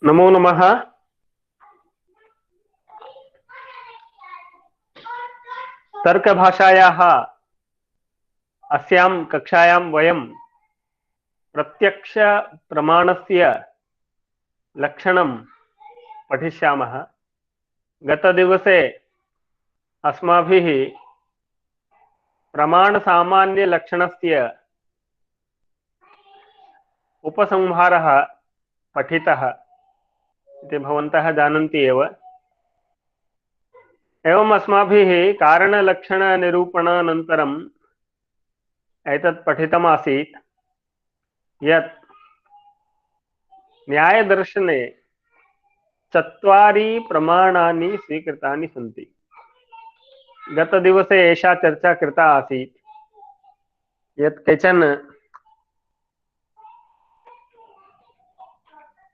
नमो नमः। तर्कभाषायाः अस्यां कक्षायां वयं प्रत्यक्षप्रमाणस्य लक्षणं पठिष्यामः। गतदिवसे अस्माभिः प्रमाणसामान्यलक्षणस्य उपसंहारः पठितः इति भवन्तः जानन्ति एव। एवम् अस्माभिः कारणलक्षणनिरूपणानन्तरम् एतत् पठितमासीत् यत् न्यायदर्शने चत्वारि प्रमाणानि स्वीकृतानि सन्ति। गतदिवसे एषा चर्चा कृता आसीत् यत् केचन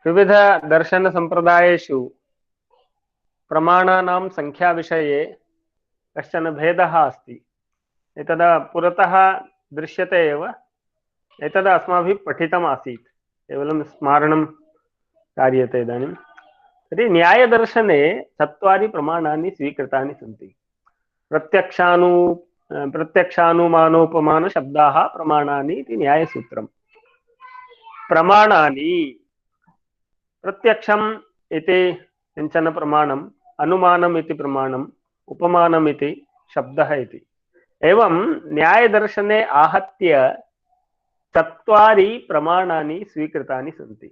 विविधदर्शनसम्प्रदायेषु प्रमाणानां संख्याविषये कश्चन भेदः अस्ति। एतद् पुरतः दृश्यते एव। एतद् अस्माभिः पठितम् आसीत्, केवलं स्मारणं कार्यते इदानीं। तर्हि न्यायदर्शने चत्वारि प्रमाणानि स्वीकृतानि सन्ति। प्रत्यक्षानुमानोपमानशब्दाः प्रमाणानि इति न्यायसूत्रम्। प्रमाणानि प्रत्यक्षम् इति किञ्चन प्रमाणम्, अनुमानम् इति प्रमाणम्, उपमानम् इति शब्दः इति। एवं न्यायदर्शने आहत्य चत्वारि प्रमाणानि स्वीकृतानि सन्ति।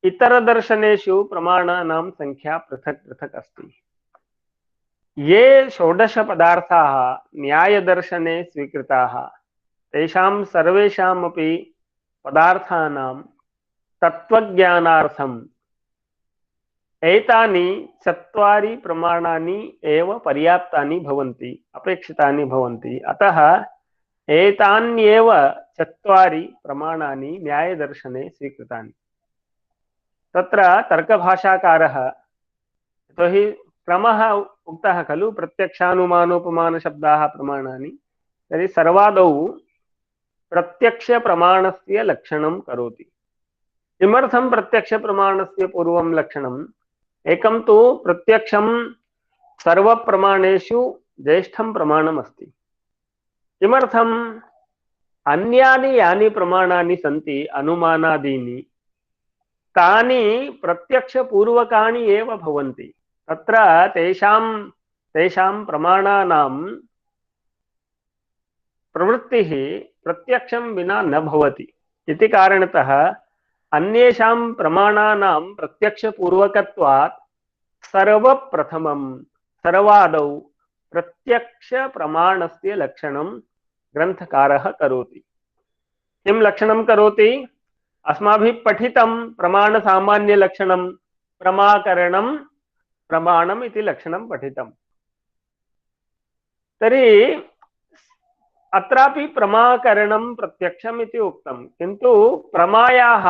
इतरदर्शनेषु प्रमाणानां संख्या पृथक् पृथक् अस्ति। ये 16 पदार्थाः न्यायदर्शने स्वीकृताः तेषां सर्वेषामपि पदार्थानां तत्त्वज्ञानार्थम् एतानि चत्वारि प्रमाणानि एव पर्याप्तानि भवन्ति, अपेक्षितानि भवन्ति। अतः एतान्येव चत्वारि प्रमाणानि न्यायदर्शने स्वीकृतानि। तत्र तर्कभाषाकारः, यतोहि क्रमः उक्तः खलु, प्रत्यक्षानुमानोपमानशब्दाः प्रमाणानि, तर्हि सर्वादौ प्रत्यक्षप्रमाणस्य लक्षणं करोति। किमर्थं प्रत्यक्षप्रमाणस्य पूर्वं लक्षणम्? एकं तु प्रत्यक्षं सर्वप्रमाणेषु ज्येष्ठं प्रमाणम् अस्ति। किमर्थम्? अन्यानि यानि प्रमाणानि सन्ति अनुमानादीनि, तानि प्रत्यक्षपूर्वकानि एव भवन्ति। तत्र तेषां प्रमाणानां प्रवृत्तिः प्रत्यक्षं विना न भवति इति कारणतः अन्येषां प्रमाणानां प्रत्यक्षपूर्वकत्वात् सर्वप्रथमं सर्वादौ प्रत्यक्षप्रमाणस्य लक्षणं ग्रन्थकारः करोति। किं लक्षणं करोति? अस्माभिः पठितं प्रमाणसामान्यलक्षणं, प्रमाकरणं प्रमाणम् इति लक्षणं पठितं। तर्हि अत्रापि प्रमाकरणं प्रत्यक्षम् इति उक्तं, किन्तु प्रमायाः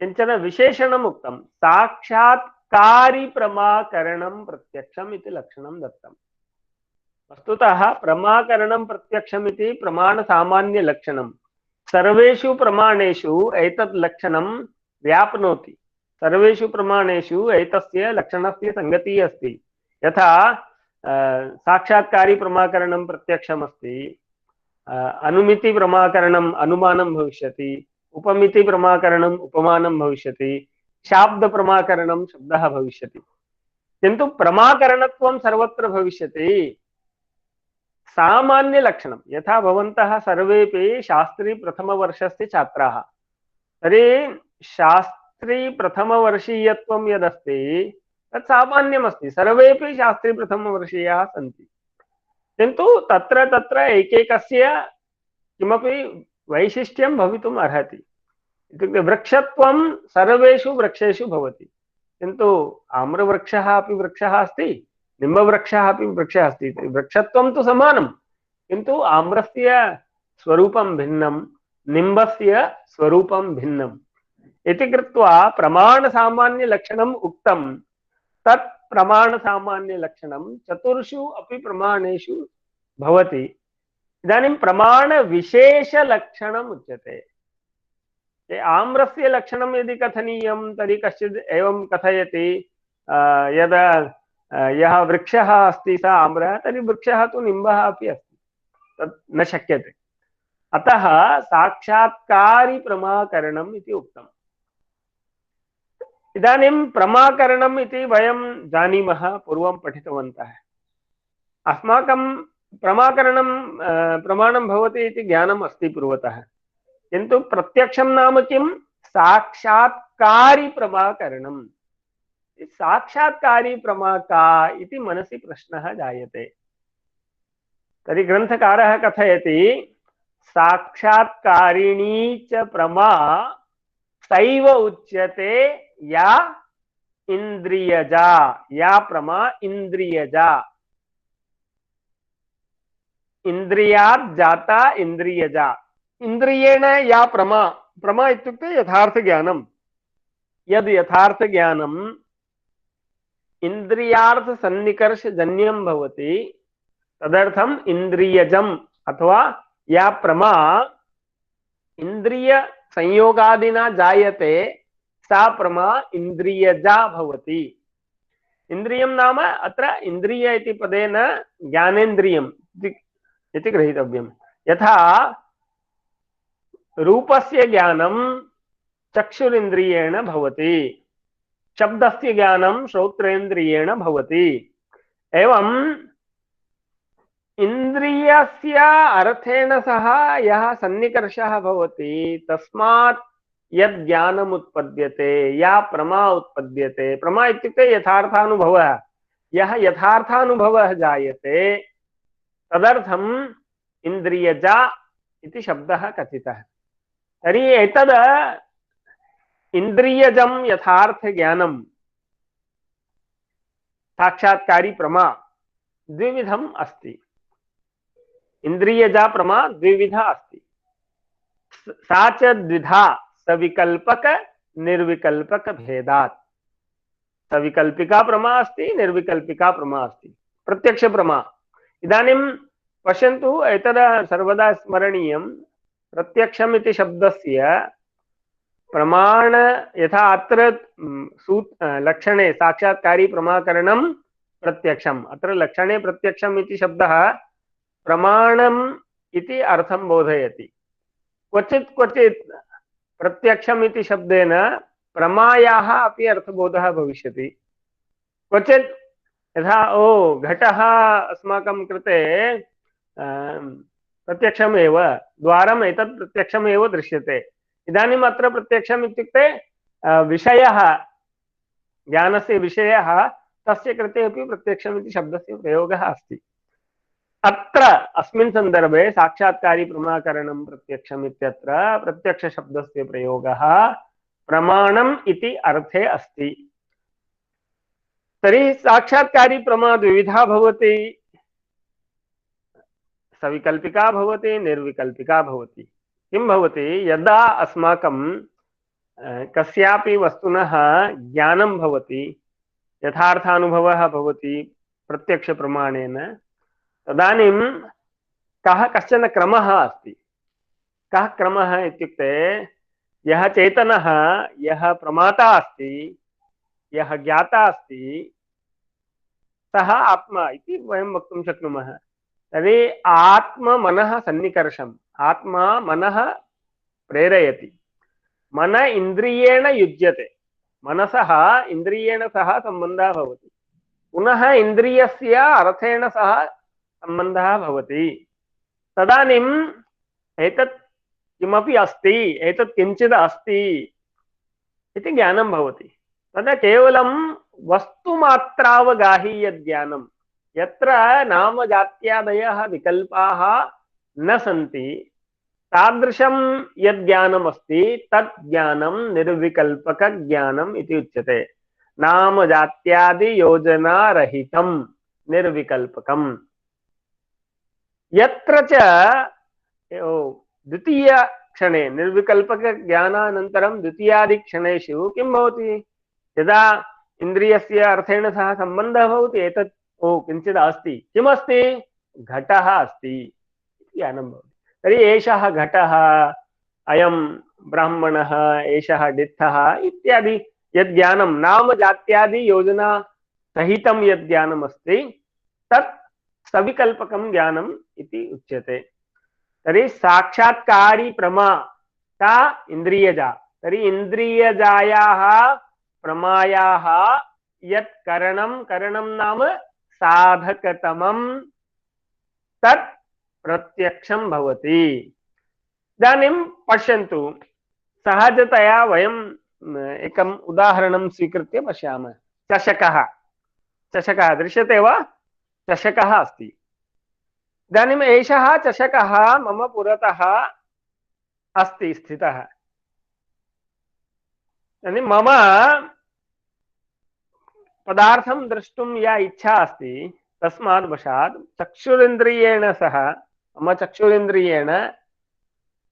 किञ्चन विशेषणम् उक्तं, साक्षात्कारि प्रमाकरणं प्रत्यक्षम् इति लक्षणं दत्तं। वस्तुतः प्रमाकरणं प्रत्यक्षम् इति प्रमाणसामान्यलक्षणं सर्वेषु प्रमाणेषु एतत् लक्षणं व्याप्नोति। सर्वेषु प्रमाणेषु एतस्य लक्षणस्य संगतिः अस्ति। यथा साक्षात्कारी प्रमाकरणं प्रत्यक्षमस्ति, अनुमिति प्रमाकरणम् अनुमानं भविष्यति, उपमिति प्रमाकरणम् उपमानं भविष्यति, शाब्द प्रमाकरणं शब्दः भविष्यति। किन्तु प्रमाकरणत्वं सर्वत्र भविष्यति। सामान्य लक्षणं, यथा भवन्तः सर्वेपि शास्त्री प्रथमवर्षस्य छात्राः, तर्हि शास्त्री प्रथमवर्षीयत्वं यदस्ति तत् सामान्यमस्ति। सर्वेपि शास्त्री प्रथमवर्षीयाः सन्ति, किन्तु तत्र तत्र एकैकस्य किमपि वैशिष्ट्यं भवितुम् अर्हति। इत्युक्ते वृक्षत्वं सर्वेषु वृक्षेषु भवति, किन्तु आम्रवृक्षः अपि वृक्षः अस्ति, निम्बवृक्षः अपि वृक्षः अस्ति। वृक्षत्वं तु समानं, किन्तु आम्रस्य स्वरूपं भिन्नं, निम्बस्य स्वरूपं भिन्नम् इति कृत्वा प्रमाणसामान्यलक्षणम् उक्तं। तत् प्रमाणसामान्यलक्षणं चतुर्षु अपि प्रमाणेषु भवति। इदानीं प्रमाणविशेषलक्षणम् उच्यते। आम्रस्य लक्षणं यदि कथनीयं तर्हि कश्चित् एवं कथयति यदा यः वृक्षः अस्ति सः आम्रः, तर्हि वृक्षः तु निम्बः अपि अस्ति, तत् न शक्यते। अतः साक्षात्कारि प्रमाकरणम् इति उक्तम्। इदानीं प्रमाकरणम् इति वयं जानीमः, पूर्वं पठितवन्तः। अस्माकं प्रमाकरणं प्रमाणं भवति इति ज्ञानम् अस्ति पूर्वतः, किन्तु प्रत्यक्षं नाम किं? साक्षात्कारि प्रमाकरणम्। साक्षात्कारी प्रमा का इति मनसि प्रश्नः जायते। तर्हि ग्रन्थकारः कथयति साक्षात्कारिणी च प्रमा सैव उच्यते या इंद्रियजा, या प्रमा इंद्रियजा, इंद्रियात् जाता इंद्रियजा। इंद्रियेण या प्रमा, प्रमा इत्युक्ते यथार्थ ज्ञानम्। यद् यथार्थ ज्ञानम् इंद्रियार्थ सन्निकर्ष जन्यं भवति तदर्थम इंद्रियजम अथवा या प्रमा इंद्रिय संयोगादिना जायते सा प्रमा इंद्रियजा भवति। इंद्रियं नाम अत्र इंद्रिय इति पदेन ज्ञानेन्द्रियम् इति ग्रहीतव्यम्। यथा रूपस्य ज्ञानं चक्षुरिन्द्रियेण भवति, शब्दस्य ज्ञानं श्रोत्रेन्द्रियेण भवति। एवं इंद्रियस्य अर्थेन सह यः सन्निकर्षः भवति तस्मात् यद् ज्ञानम् उत्पद्यते, या प्रमा उत्पद्यते, प्रमा इत्युक्ते यथार्थानुभवः, यः यथार्थानुभवः जायते तदर्थम् इन्द्रियजा इति शब्दः कथितः। तर्हि एतद् इंद्रियजम यथार्थ ज्ञानम साक्षात्कारी प्रमा द्विविधम अस्ति। इंद्रियजा प्रमा द्विविधा अस्ति। सा च द्विधा सविकल्पक निर्विकल्पक भेदात्। सविकल्पिका प्रमा अस्ति, निर्विकल्पिका प्रमा अस्ति। प्रत्यक्ष प्रमा इदानीं पश्यन्तु, एतद् सर्वदा स्मरणीयं। प्रत्यक्षम् इति शब्दस्य प्रमाण यथा अत्र लक्षणे साक्षात्कारी प्रमाकरणं प्रत्यक्षम्, अत्र लक्षणे प्रत्यक्षम् इति शब्दः प्रमाणम् इति अर्थं बोधयति। क्वचित् क्वचित् प्रत्यक्षम् इति शब्देन प्रमायाः अपि अर्थबोधः भविष्यति। क्वचित् यथा घटः अस्माकं कृते प्रत्यक्षमेव, द्वारम् एतत् प्रत्यक्षमेव दृश्यते। इदानीम् अत्र प्रत्यक्षम् इत्युक्ते विषयः, ज्ञानस्य विषयः, तस्य कृते अपि प्रत्यक्षम् इति शब्दस्य प्रयोगः अस्ति। अत्र अस्मिन् सन्दर्भे साक्षात्कारी प्रमाकरणं प्रत्यक्षम् इत्यत्र प्रत्यक्षशब्दस्य प्रयोगः प्रमाणम् इति अर्थे अस्ति। तर्हि साक्षात्कारी प्रमा द्विविधा भवति, सविकल्पिका भवति, निर्विकल्पिका भवति। किं भवति? यदा अस्माकं कस्यापि वस्तुनः ज्ञानं भवति, यथार्थानुभवः भवति प्रत्यक्षप्रमाणेन, तदानीं कश्चन क्रमः अस्ति। कः क्रमः इत्युक्ते यः चेतनः, यः प्रमाता अस्ति, यः ज्ञाता अस्ति, सः आत्मा इति वयं वक्तुं शक्नुमः। तर्हि आत्ममनः सन्निकर्षम्, आत्मा मनः प्रेरयति, मन इन्द्रियेण युज्यते, मनसः इन्द्रियेण सह सम्बन्धः भवति, पुनः इन्द्रियस्य अर्थेन सह सम्बन्धः भवति। तदानीम् एतत् किमपि अस्ति, एतत् किञ्चित् अस्ति इति ज्ञानं भवति। तदा केवलं वस्तुमात्रावगाही यज्ञानं, यत्र नामजात्यादयः विकल्पाः न सन्ति, तादृशं यज्ञानमस्ति तत् ज्ञानं निर्विकल्पकज्ञानम् इति उच्यते। नामजात्यादि योजनारहितं निर्विकल्पकम्। यत्र च द्वितीय क्षणे निर्विकल्पकज्ञानानन्तरं द्वितीयादिक्षणेषु किं भवति? यदा इन्द्रियस्य अर्थेन सह सम्बन्धः भवति, एतत् किञ्चित् अस्ति, किमस्ति? घटः अस्ति ज्ञानं भवति। तर्हि एषः घटः, अयं ब्राह्मणः, एषः डित्थः इत्यादि यद् ज्ञानं नाम जात्यादि योजना सहितं यद् ज्ञानम् अस्ति तत् सविकल्पकं ज्ञानम् इति उच्यते। तर्हि साक्षात्कारी प्रमा का इन्द्रियजा। तर्हि इन्द्रियजायाः प्रमायाः यत् करणं, करणं नाम साधकतमं तत् प्रत्यक्षं भवति। इदानीं पश्यन्तु, सहजतया वयं एकम् उदाहरणं स्वीकृत्य पश्यामः। चषकः, चषकः दृश्यते वा? चषकः अस्ति। इदानीम् एषः चषकः मम पुरतः अस्ति स्थितः। इदानीं मम पदार्थं द्रष्टुं या इच्छा अस्ति तस्मात् वशात् चक्षुरिन्द्रियेण सह, मम चक्षुरिन्द्रियेण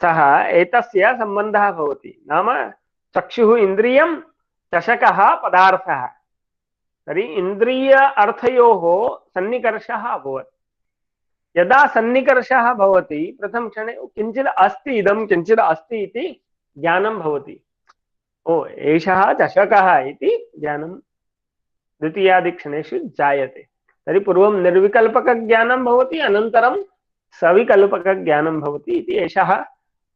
सह एतस्य सम्बन्धः भवति। नाम चक्षुः इन्द्रियं, चषकः पदार्थः। तर्हि इन्द्रिय अर्थयोः सन्निकर्षः अभवत्। यदा सन्निकर्षः भवति प्रथम क्षणे किञ्चित् अस्ति, इदं किञ्चित् अस्ति इति ज्ञानं भवति। ओ एषः चषकः इति ज्ञानं द्वितीयादिक्षणेषु जायते। तर्हि पूर्वं निर्विकल्पकज्ञानं भवति, अनन्तरं सविकल्पकज्ञानं भवति इति एषः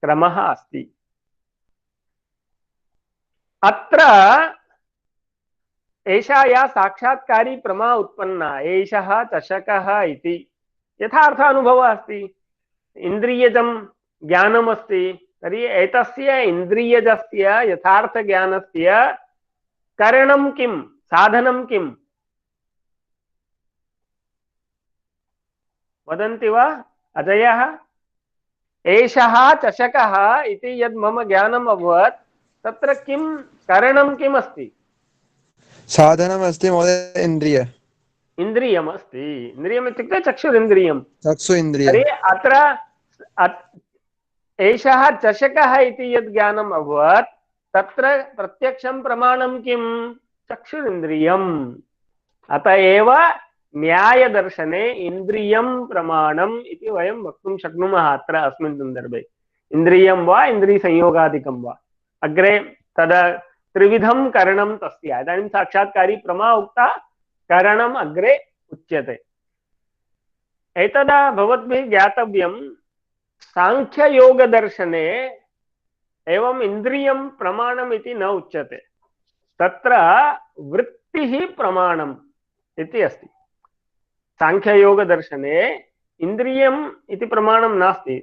क्रमः अस्ति। अत्र एषा या साक्षात्कारी प्रमा उत्पन्ना, एषः चषकः इति यथार्थ अनुभवः अस्ति, इन्द्रियजं ज्ञानमस्ति। तर्हि एतस्य इन्द्रियजस्य यथार्थ ज्ञानस्य करणं किं, साधनं किं वदन्ति वा अजयः? एषः चषकः इति यद् मम ज्ञानम् अभवत् तत्र किं करणं किम् अस्ति? साधनम् अस्ति महोदय, इन्द्रिय इन्द्रियम् अस्ति। इन्द्रियम् इत्युक्ते चक्षुरिन्द्रियं, चक्षु इन्द्रिय। तर्हि अत्र एषः चषकः इति यद् ज्ञानम् अभवत् तत्र प्रत्यक्षं प्रमाणं किं? चक्षुरिन्द्रियम्। अत एव न्यायदर्शने इन्द्रियं प्रमाणम् इति वयं वक्तुं शक्नुमः। अत्र अस्मिन् सन्दर्भे इन्द्रियं वा इन्द्रियसंयोगादिकं वा, अग्रे तद त्रिविधं करणं तस्य। इदानीं साक्षात्कारी प्रमा उक्ता, करणम् अग्रे उच्यते। एतदा भवद्भिः ज्ञातव्यं, सांख्ययोगदर्शने एवं इन्द्रियं प्रमाणम् इति न उच्यते, तत्र वृत्तिः प्रमाणम् इति अस्ति। सांख्ययोगदर्शने इन्द्रियम् इति प्रमाणं नास्ति।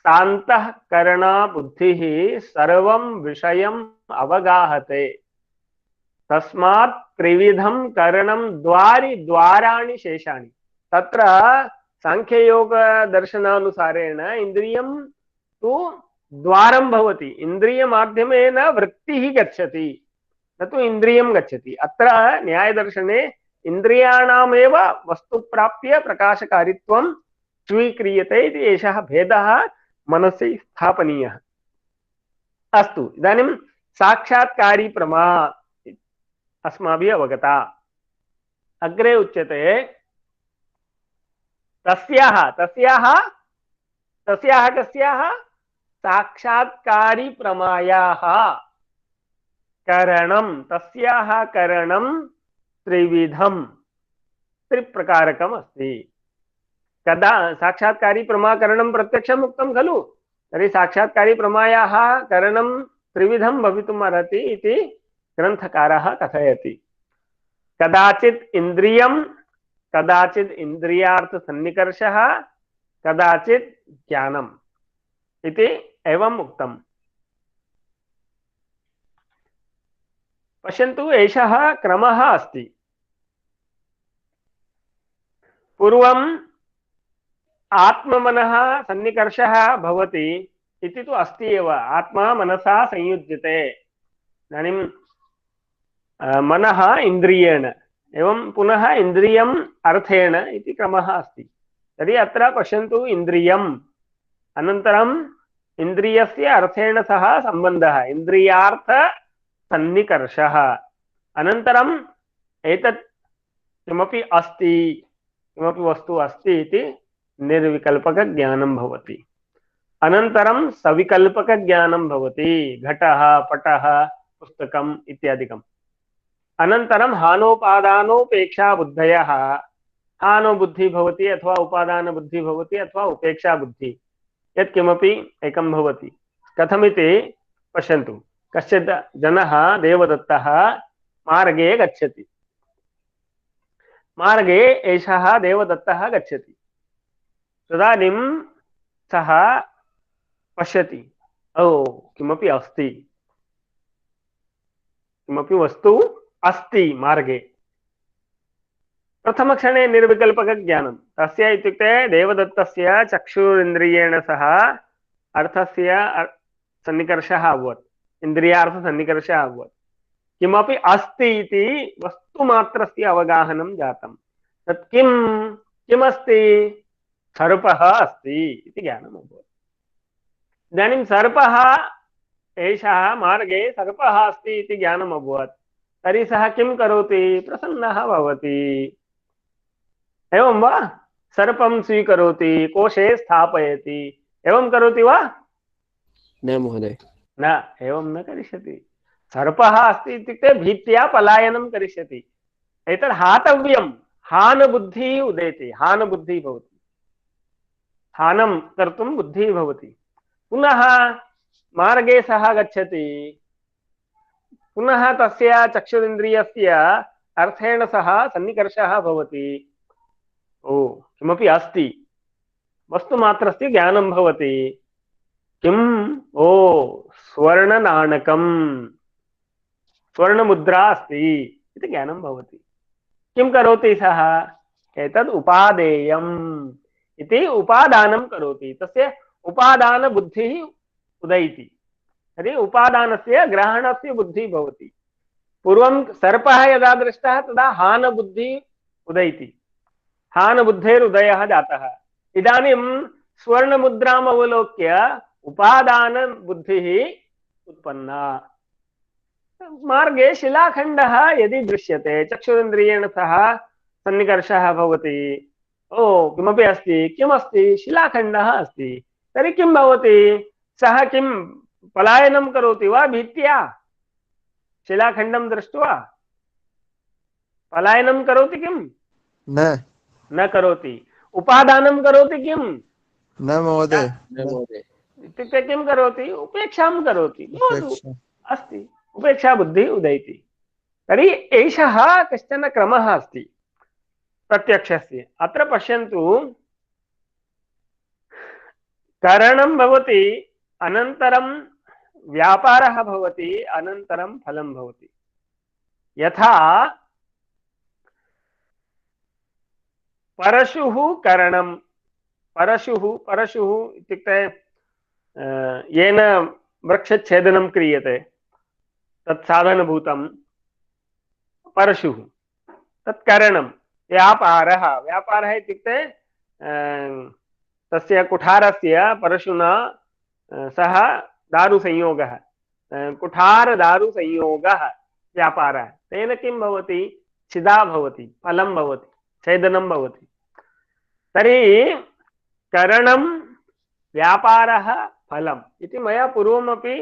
शान्तःकरणा बुद्धिः सर्वं विषयम् अवगाहते, तस्मात् त्रिविधं करणं द्वारि द्वाराणि शेषाणि। तत्र सांख्ययोगदर्शनानुसारेण इन्द्रियं तु द्वारं भवति, इन्द्रियमाध्यमेन वृत्तिः गच्छति, न तु इन्द्रियं गच्छति। अत्र न्यायदर्शने इन्द्रियाणामेव वस्तुप्राप्य प्रकाशकारित्वं स्वीक्रियते इति एषः भेदः मनसि स्थापनीयः। अस्तु, इदानीं साक्षात्कारी प्रमा अस्माभिः अवगता। अग्रे उच्यते तस्याः तस्याः तस्याः कस्याः साक्षात्कारी प्रमायाः करणं, तस्याः करणं त्रिविधं, त्रिप्रकारकम् अस्ति। कदा साक्षात्कारी प्रमाकरणं प्रत्यक्षम् उक्तं खलु, तर्हि साक्षात्कारी प्रमायाः करणं त्रिविधं भवितुम् अर्हति इति ग्रन्थकारः कथयति। कदाचित् इन्द्रियं, कदाचित् इन्द्रियार्थसन्निकर्षः, कदाचित् ज्ञानम् इति एवम् उक्तम्। पश्यन्तु, एषः क्रमः अस्ति। पूर्वम् आत्ममनः सन्निकर्षः भवति इति तु अस्ति एव, आत्मा मनसा संयुज्यते। इदानीं मनः इन्द्रियेण एवं पुनः इन्द्रियम् अर्थेन इति क्रमः अस्ति। तर्हि अत्र पश्यन्तु, इन्द्रियम् अनन्तरम् इन्द्रियस्य अर्थेन सह सम्बन्धः, इन्द्रियार्थ सन्निकर्षः, अनन्तरम् एतत् किमपि अस्ति, किमपि वस्तु अस्ति इति निर्विकल्पकज्ञानं भवति। अनन्तरं सविकल्पकज्ञानं भवति, घटः पटः पुस्तकम् इत्यादिकम्। अनन्तरं हानोपादानोपेक्षा बुद्धयः, हानो बुद्धि भवति अथवा उपादान बुद्धि भवति अथवा उपेक्षा बुद्धि, यत्किमपि एकं भवति। कथमिति पश्यन्तु। कश्चित् जनः देवदत्तः मार्गे गच्छति, मार्गे एषः देवदत्तः गच्छति। तदानीं सः पश्यति, ओ किमपि अस्ति, किमपि वस्तु अस्ति मार्गे। प्रथमक्षणे निर्विकल्पकज्ञानं तस्य, इत्युक्ते देवदत्तस्य चक्षुरिन्द्रियेण सह अर्थस्य सन्निकर्षः अभवत्, इन्द्रियार्थसन्निकर्षः अभवत्। किमपि अस्ति इति वस्तुमात्रस्य अवगाहनं जातं। तत् किमस्ति? सर्पः अस्ति इति ज्ञानम् अभवत्। इदानीं सर्पः, एषः मार्गे सर्पः अस्ति इति ज्ञानम् अभवत्। तर्हि सः किं करोति? प्रसन्नः भवति। एवं वा? सर्पं स्वीकरोति, कोशे स्थापयति, एवं करोति वा? न महोदय, न, एवं न करिष्यति। सर्पः अस्ति इत्युक्ते भीत्या पलायनं करिष्यति। एतत् हातव्यं। हानबुद्धिः उदेति, हानबुद्धिः भवति, हानं कर्तुं बुद्धिः भवति। पुनः मार्गे सः गच्छति, पुनः तस्य चक्षुरिन्द्रियस्य अर्थेन सह सन्निकर्षः भवति। ओ किमपि अस्ति, वस्तुमात्रस्य ज्ञानं भवति। किम्? ओ स्वर्णनाणकं, स्वर्णमुद्रा अस्ति इति ज्ञानं भवति। किं करोति सः? एतद् उपादेयम् इति उपादानं करोति, तस्य उपादानबुद्धिः उदैति। तर्हि उपादानस्य ग्रहणस्य बुद्धिः भवति। पूर्वं सर्पः यदा दृष्टः तदा हानबुद्धिः उदैति, हानबुद्धेरुदयः जातः। इदानीं स्वर्णमुद्राम् अवलोक्य उपादानबुद्धिः उत्पन्ना। मार्गे शिलाखण्डः यदि दृश्यते, चक्षुरिन्द्रियेण सह सन्निकर्षः भवति, ओ किमपि अस्ति, किमस्ति? शिलाखण्डः अस्ति। तर्हि किं भवति? सः किं पलायनं करोति वा भीत्या? शिलाखण्डं दृष्ट्वा पलायनं करोति किं? न करोति। उपादानं करोति किं? न महोदय, इत्युक्ते किं करोति? उपेक्षां करोति। अस्ति, उपेक्षा बुद्धिः उदैति। तर्हि एषः कश्चन क्रमः अस्ति प्रत्यक्षस्य। अत्र पश्यन्तु, करणं भवति, अनन्तरं व्यापारः भवति, अनन्तरं फलं भवति। यथा परशुः करणं, परशुः इत्युक्ते येन वृक्षच्छेदनं क्रियते तत् साधनभूतं परशुः, तत् करणं। व्यापारः इत्युक्ते तस्य कुठारस्य परशुना सह दारुसंयोगः, कुठारदारुसंयोगः व्यापारः। तेन किं भवति? छिदा भवति, फलं भवति, छेदनं भवति। तर्हि करणं, व्यापारः, फलम् इति मया पूर्वमपि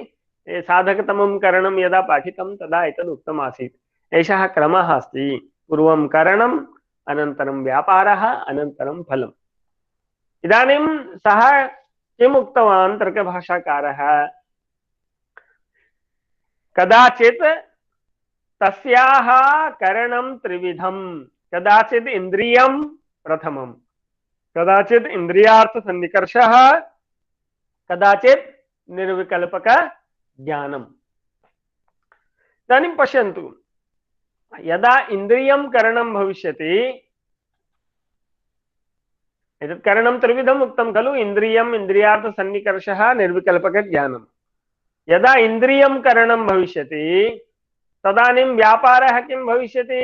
साधकतमं करणं यदा पाठितं तदा एतद् उक्तमासीत्। एषः क्रमः अस्ति। पूर्वं करणम्, अनन्तरं व्यापारः, अनन्तरं फलम्। इदानीं सः किम् उक्तवान् तर्कभाषाकारः? कदाचित् तस्याः करणं त्रिविधं, कदाचित् इन्द्रियं प्रथमं, कदाचित् इन्द्रियार्थसन्निकर्षः, कदाचित् निर्विकल्पक ज्ञानम्। इदानीं पश्यन्तु, यदा इन्द्रियं करणं भविष्यति, एतत् करणं त्रिविधम् उक्तं खलु, इन्द्रियम्, इन्द्रियार्थसन्निकर्षः, निर्विकल्पकज्ञानम्। यदा इन्द्रियं करणं भविष्यति तदानीं व्यापारः किं भविष्यति?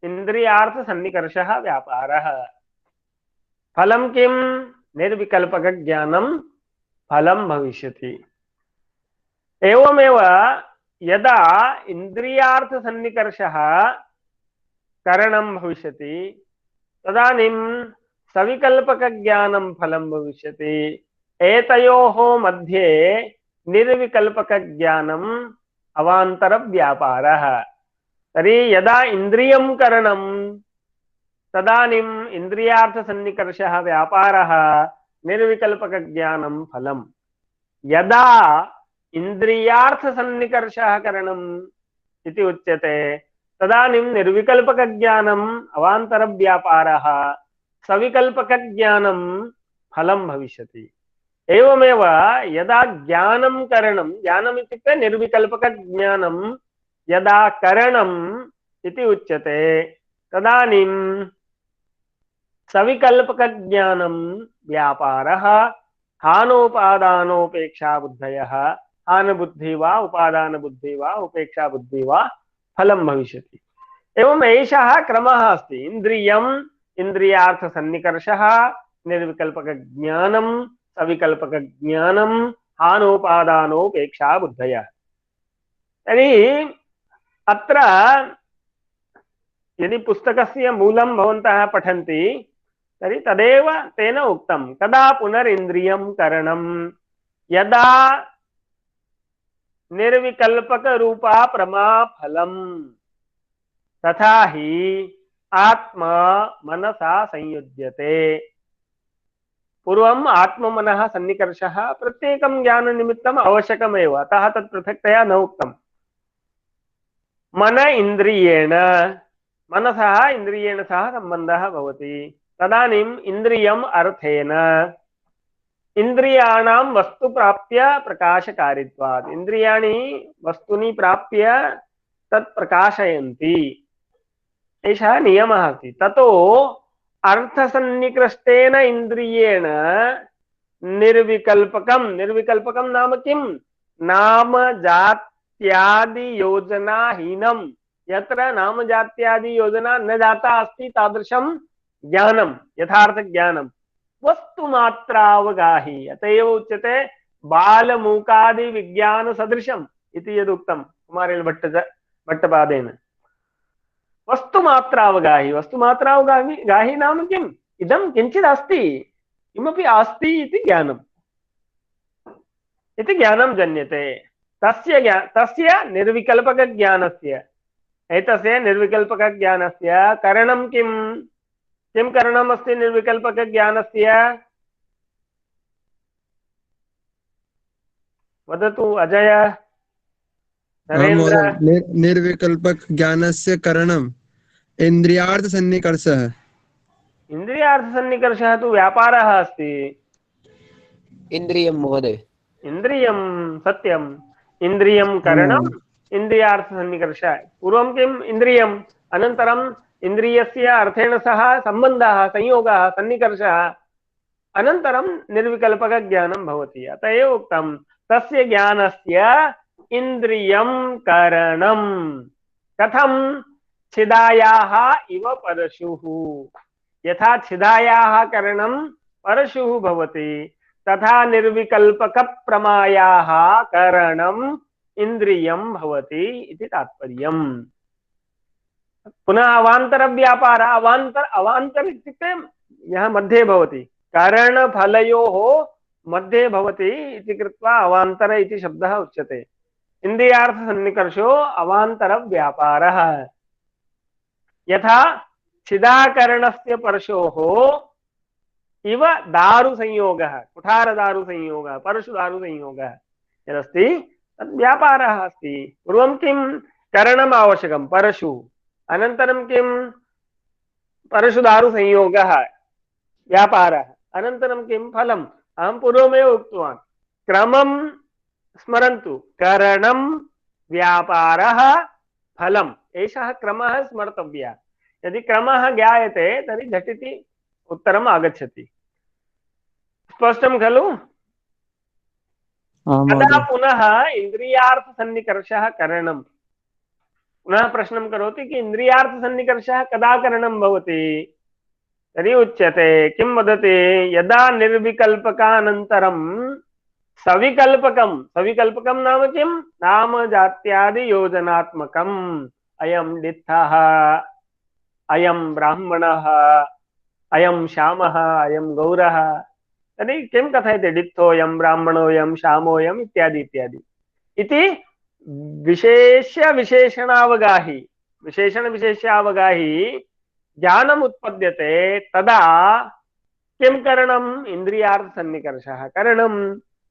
इन्द्रियार्थसन्निकर्षः व्यापारः। फलं किं? निर्विकल्पकज्ञानं फलं भविष्यति। एवमेव यदा इन्द्रियार्थसन्निकर्षः करणं भविष्यति तदानीं सविकल्पकज्ञानं फलं भविष्यति। एतयोः मध्ये निर्विकल्पकज्ञानम् अवान्तरव्यापारः। तर्हि यदा इन्द्रियं करणं तदानीम् इन्द्रियार्थसन्निकर्षः व्यापारः, निर्विकल्पकज्ञानं फलम्। यदा इन्द्रियार्थसन्निकर्षः करणम् इति उच्यते तदानीं निर्विकल्पकज्ञानम् अवान्तरव्यापारः, सविकल्पकज्ञानं फलं भविष्यति। एवमेव यदा ज्ञानं करणं, ज्ञानम् इत्युक्ते निर्विकल्पकज्ञानं यदा करणम् इति उच्यते तदानीं सविकल्पकज्ञानं व्यापारः, हानोपादानोपेक्षा बुद्धयः, हान बुद्धि वा उपादान बुद्धि वा उपेक्षा बुद्धि वा फलं भविष्यति। एवं एषः क्रमः अस्ति। इन्द्रियम्, इन्द्रियार्थसन्निकर्षः, निर्विकल्पकज्ञानं, सविकल्पकज्ञानं, हानोपादानोपेक्षा बुद्धयः। तर्हि अत्र यदि पुस्तकस्य मूलं भवन्तः पठन्ति तर्हि तदेव तेन उक्तं, कदा पुनरिन्द्रियं करणं, यदा निर्विकल्पक रूपा प्रमा फलम, तथा ही आत्मा मनसा संयुज्यते। पूर्वम् आत्ममनः सन्निकर्षः प्रत्येकं ज्ञाननिमित्तम् आवश्यकमेव, अतः तत् पृथक्तया न उक्तम्। मन इन्द्रियेण, मनसः इन्द्रियेण सह सम्बन्धः भवति। तदानीम् इन्द्रियम् अर्थेन, इंद्रियाणां वस्तु प्राप्य प्रकाशकारित्वात्, इंद्रियाणि वस्तूनि प्राप्य तत् प्रकाशयन्ति, एषः नियमः अस्ति। ततो अर्थसन्निकृष्टेन इन्द्रियेण निर्विकल्पकं, निर्विकल्पकं नाम किं? नाम जात्यादि योजनाहीनं, यत्र नाम जात्यादि योजना न जाता अस्ति तादृशं ज्ञानं, यथार्थ ज्ञानं वस्तुमात्रावगाही। अतएव उच्यते बालमूकादि विज्ञान सदृशम् इति यदुक्तं कुमारेल भट्टपादेन। वस्तुमात्रावगाही, वस्तुमात्रावगाही नाम किम्? इदं किञ्चित् अस्ति, किमपि अस्ति इति ज्ञानं जन्यते। तस्य निर्विकल्पकज्ञानस्य, एतस्य निर्विकल्पकज्ञानस्य करणं किम्? किं करणम् अस्ति निर्विकल्पकज्ञानस्य? वदतु अजय, नरेन्द्र। निर्विकल्पकज्ञानस्य करणम् इन्द्रियार्थसन्निकर्षः। इन्द्रियार्थसन्निकर्षः तु व्यापारः अस्ति। इन्द्रियं महोदय, इन्द्रियं सत्यम्, इन्द्रियं करणम् इन्द्रियार्थसन्निकर्षः। पूर्वं किम्? इन्द्रियम्, अनन्तरम् इन्द्रियस्य अर्थेन सह सम्बन्धः, संयोगः, सन्निकर्षः, अनन्तरं निर्विकल्पकज्ञानं भवति। अत एव उक्तं तस्य ज्ञानस्य इन्द्रियं करणं। कथं? छिदायाः इव परशुः। यथा छिदायाः करणं परशुः भवति, तथा निर्विकल्पकप्रमायाः करणम् इन्द्रियं भवति इति तात्पर्यम्। पुनः अवान्तर व्यापार, अवान्तर इत्युक्ते यहाँ मध्ये भवति, करणफलयोः मध्ये भवति इति कृत्वा अवान्तर इति शब्दः उच्यते। इन्द्रियार्थसन्निकर्षो अवान्तर व्यापारः। यथा छिदाकरणस्य परशोः इव दारुसंयोगः, कुठारदारुसंयोगः, परशुदारुसंयोगः यदस्ति तद् व्यापारः अस्ति। पूर्वं किं? करणम् आवश्यकं, परशुः, अनन्तरं किं? परशुदारुसंयोगः, व्यापारः, अनन्तरं किं? फलम्। अहं पूर्वमेव उक्तवान्, क्रमं स्मरन्तु, करणं, व्यापारः, फलम्, एषः क्रमः स्मर्तव्यः। यदि क्रमः ज्ञायते तर्हि झटिति उत्तरम् आगच्छति। स्पष्टं खलु? कदा पुनः इन्द्रियार्थसन्निकर्षः करणं? पुनः प्रश्नं करोति कि इन्द्रियार्थसन्निकर्षः कदा करणं भवति? तर्हि उच्यते, किं वदति? यदा निर्विकल्पकानन्तरं सविकल्पकं, सविकल्पकं नाम किं? नाम जात्यादि योजनात्मकम्, अयं दित्थः, अयं ब्राह्मणः, अयं श्यामः, अयं गौरः, तर्हि किं कथयति डित्थोऽयं ब्राह्मणोऽयं श्यामोऽयम् इत्यादि इत्यादि इति विशेषणावगाही विशेषणावगाही ज्ञानम् उत्पद्यते तदा किं करणम् इन्द्रियार्थसन्निकर्षः करणं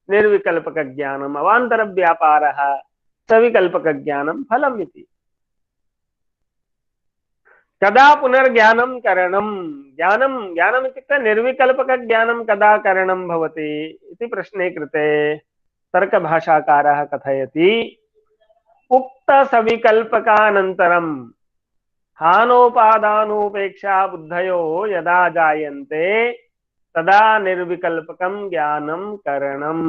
निर्विकल्पकज्ञानम् अवान्तरव्यापारः सविकल्पकज्ञानं फलम् इति कदा पुनर्ज्ञानं करणं ज्ञानं ज्ञानम् इत्युक्ते निर्विकल्पकज्ञानं कदा करणं भवति इति प्रश्ने कृते तर्कभाषाकारः कथयति उक्तसविकल्पकानन्तरं हानोपादानोपेक्षा बुद्धयो यदा जायन्ते तदा निर्विकल्पकं ज्ञानं करणम्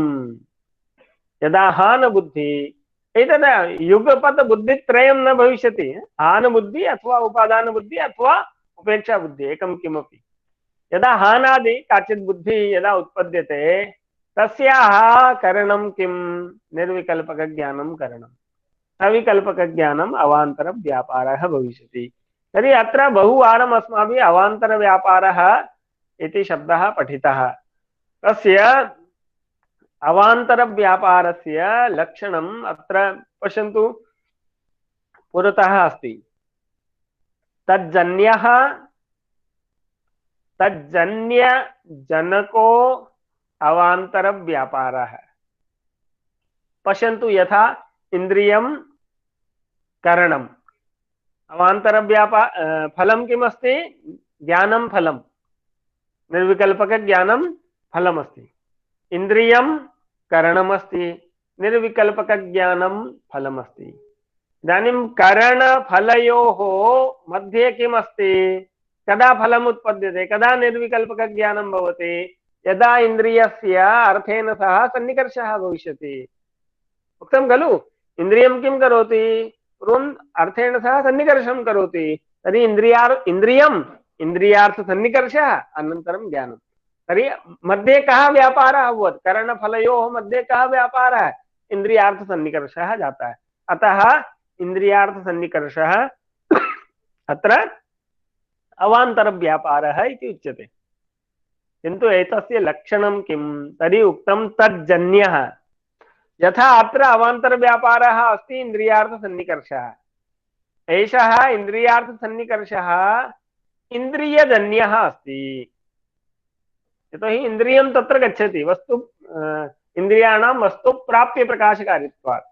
यदा हान बुद्धि एतद् युगपत् बुद्धित्रयं न भविष्यति हान बुद्धि अथवा उपादान बुद्धि अथवा उपेक्षा बुद्धि एकं किमपि यदा हानादि काचित् बुद्धिः यदा उत्पद्यते तस्याः करणं किं निर्विकल्पकज्ञानं करणं सविकल्पकज्ञानम् अवान्तरव्यापारः भविष्यति तर्हि अत्र बहुवारम् अस्माभिः अवान्तरव्यापारः इति शब्दः पठितः तस्य अवान्तरव्यापारस्य लक्षणम् अत्र पश्यन्तु पुरतः अस्ति तज्जन्यः तज्जन्यजनको अवान्तरव्यापारः पश्यन्तु यथा इन्द्रियं करणम् अवान्तरव्यापार फलं किमस्ति ज्ञानं फलं निर्विकल्पकज्ञानं फलमस्ति इन्द्रियं करणमस्ति निर्विकल्पकज्ञानं फलमस्ति इदानीं करणफलयोः मध्ये किमस्ति कदा फलम् उत्पद्यते कदा निर्विकल्पकज्ञानं भवति यदा इन्द्रियस्य अर्थेन सह सन्निकर्षः भविष्यति उक्तं खलु इन्द्रियं किं करोति पूर्वम् अर्थेन सह सन्निकर्षं करोति तर्हि इन्द्रियम् इन्द्रियार्थसन्निकर्षः अनन्तरं ज्ञानं तर्हि मध्ये कः व्यापारः अभवत् करणफलयोः मध्ये कः व्यापारः इन्द्रियार्थसन्निकर्षः जातः अतः इन्द्रियार्थसन्निकर्षः अत्र अवान्तरव्यापारः इति उच्यते किन्तु एतस्य लक्षणं किं तर्हि उक्तं तज्जन्यः यथा अत्र अवान्तरव्यापारः अस्ति इन्द्रियार्थसन्निकर्षः एषः इन्द्रियार्थसन्निकर्षः इन्द्रियजन्यः अस्ति यतोहि इन्द्रियं तत्र गच्छति वस्तु इन्द्रियाणां वस्तु प्राप्य प्रकाशकारित्वात्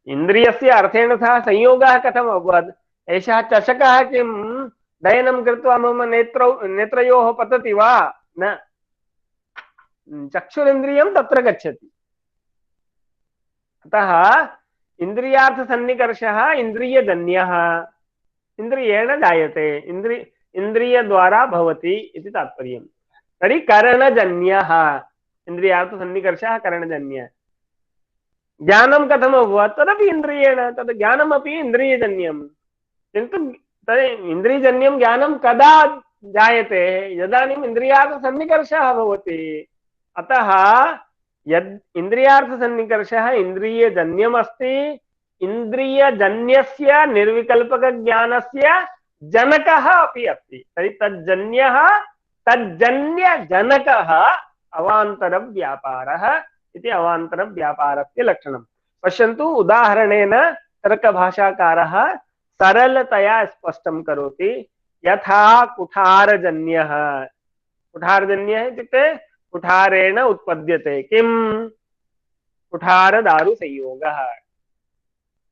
इन्द्रियस्य अर्थेन सह संयोगः कथम् अभवत् एषः चषकः किं डयनं कृत्वा मम नेत्रयोः पतति वा न चक्षुरिन्द्रियं तत्र गच्छति अतः इन्द्रियार्थसन्निकर्षः इन्द्रियजन्यः इन्द्रियेण जायते इन्द्रियद्वारा भवति इति तात्पर्यम् तर्हि करणजन्यः इन्द्रियार्थसन्निकर्षः करणजन्यः ज्ञानं कथम् अभवत् तदपि इन्द्रियेण तद् ज्ञानमपि इन्द्रियजन्यं किन्तु इन्द्रियजन्यं ज्ञानं कदा जायते यदानीम् इन्द्रियार्थसन्निकर्षः भवति अतः यद् इन्द्रियार्थसन्निकर्षः इन्द्रियजन्यमस्ति इन्द्रियजन्यस्य निर्विकल्पकज्ञानस्य जनकः अपि अस्ति तर्हि तज्जन्यः तज्जन्यजनकः अवान्तरव्यापारः इति अवान्तरव्यापारस्य लक्षणं पश्यन्तु उदाहरणेन तर्कभाषाकारः सरलतया स्पष्टं करोति यथा कुठारजन्यः कुठारजन्यः इत्युक्ते कुठारेण उत्पद्यते किं कुठारदारुसंयोगः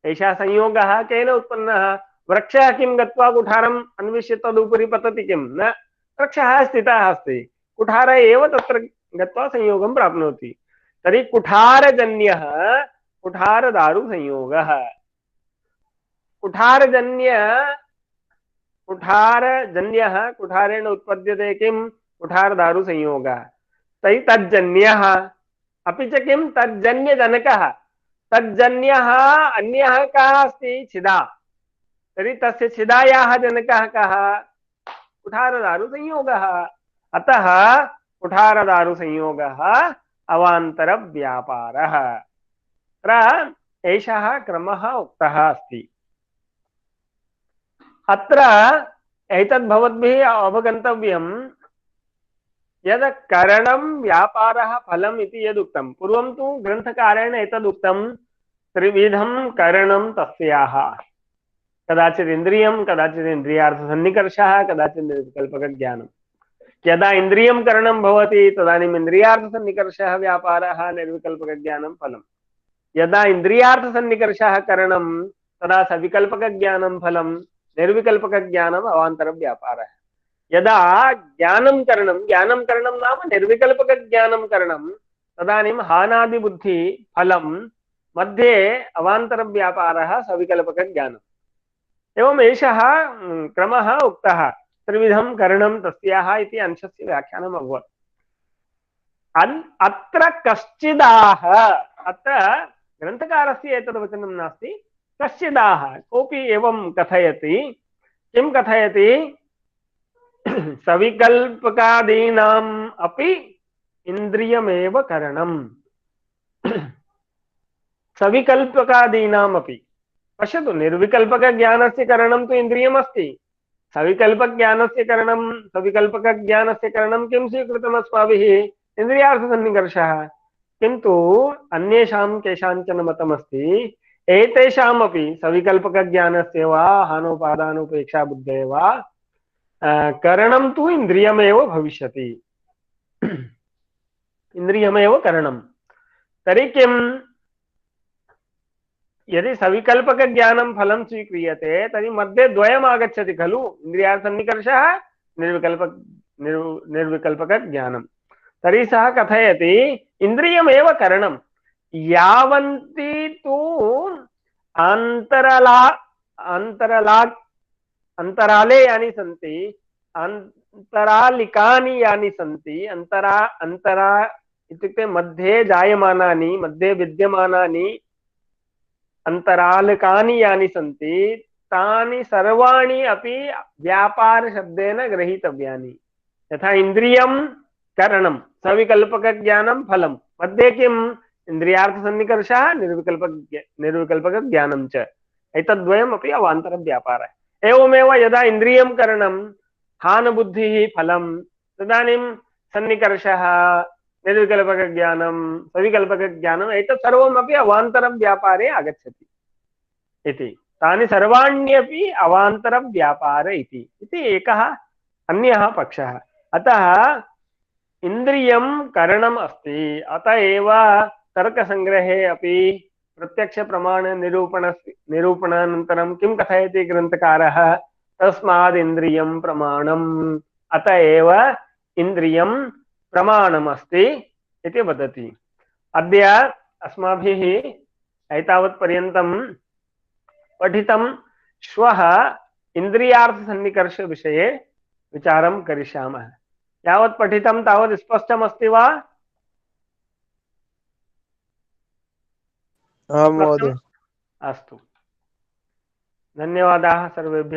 एषः संयोगः केन उत्पन्नः वृक्षः किं गत्वा कुठारम् अन्विष्य तदुपरि पतति किं न वृक्षः स्थितः अस्ति कुठार एव तत्र गत्वा संयोगं प्राप्नोति तर्हि कुठारजन्यः कुठारदारुसंयोगः कुठारजन्यः कुठारेण उत्पद्यते किं कुठारदारुसंयोगः तर्हि तज्जन्यः अपि च किं तज्जन्यजनकः तज्जन्यः अन्यः कः अस्ति छिदा तर्हि तस्य छिदायाः जनकः कः कुठारदारुसंयोगः अतः कुठारदारुसंयोगः अवान्तरव्यापारः अत्र एषः क्रमः उक्तः अस्ति अत्र एतद् भवद्भिः अवगन्तव्यं यद् करणं व्यापारः फलम् इति यदुक्तं पूर्वं तु ग्रन्थकारेण एतदुक्तं त्रिविधं करणं तस्याः कदाचित् इन्द्रियं कदाचित् इन्द्रियार्थसन्निकर्षः कदाचित् निर्विकल्पकज्ञानं यदा इन्द्रियं करणं भवति तदानीम् इन्द्रियार्थसन्निकर्षः व्यापारः निर्विकल्पकज्ञानं फलं यदा इन्द्रियार्थसन्निकर्षः करणं तदा सविकल्पकज्ञानं फलं निर्विकल्पकज्ञानम् अवान्तरव्यापारः यदा ज्ञानं करणं नाम निर्विकल्पकज्ञानं करणं तदानीं हानादिबुद्धि फलं मध्ये अवान्तरव्यापारः सविकल्पकज्ञानम् एवम् एषः क्रमः उक्तः त्रिविधं करणं तस्याः इति अंशस्य व्याख्यानम् अभवत् अत्र कश्चिदाह अत्र ग्रन्थकारस्य एतद् वचनं नास्ति कश्चिदाह कोऽपि एवं कथयति किं कथयति सविकल्पकादीनाम् अपि इन्द्रियमेव करणम् सविकल्पकादीनाम् अपि पश्यतु निर्विकल्पकज्ञानस्य करणं तु इन्द्रियमस्ति सविकल्पज्ञानस्य करणं सविकल्पकज्ञानस्य करणं किं स्वीकृतम् अस्माभिः इन्द्रियार्थसन्निकर्षः किन्तु अन्येषां केषाञ्चन मतमस्ति एतेषामपि सविकल्पकज्ञानस्य वा हानोपादानोपेक्षा बुद्धेः वा करणं तु इन्द्रियमेव भविष्यति इन्द्रियमेव करणं तर्हि किं यदि सविकल्पकज्ञानं फलं स्वीक्रियते तर्हि मध्ये द्वयम् आगच्छति खलु इन्द्रियार्थसन्निकर्षः निर्विकल्पकज्ञानं तर्हि सः कथयति इन्द्रियमेव करणं यावन्ति तु अंतराले यानि सन्ति अंतरालिकानि यानि सन्ति अंतरा इत्युक्ते मध्ये जायमानानि मध्ये विद्यमानानि अंतरालकानि यानि सन्ति तानि सर्वाणि अपि व्यापार शब्देन ग्रहीतव्यानि यथा इन्द्रियं करणं सविकल्पकज्ञानं फलं मध्ये किम् इन्द्रियार्थसन्निकर्षः निर्विकल्पकज्ञानं च एतद्वयमपि अवान्तरव्यापारः एवमेव यदा इन्द्रियं करणं हानबुद्धिः फलं तदानीं सन्निकर्षः निर्विकल्पकज्ञानं सविकल्पकज्ञानम् एतत् सर्वमपि अवान्तरव्यापारे आगच्छति इति तानि सर्वाण्यपि अवान्तरव्यापार इति एकः अन्यः पक्षः अतः इन्द्रियं करणम् अस्ति अत एव तर्कसंग्रहे अपि प्रत्यक्षप्रमाण निरूपणानन्तरं किं कथयति ग्रन्थकारः तस्माद् इन्द्रियं प्रमाणम् अत एव इन्द्रियं प्रमाणमस्ति इति वदति अद्य अस्माभिः एतावत्पर्यन्तं पठितं श्वः इन्द्रियार्थसन्निकर्ष विषये विचारं करिष्यामः यावत् पठितं तावत् स्पष्टमस्ति वा आम् महोदय अस्तु धन्यवादाः सर्वेभ्यः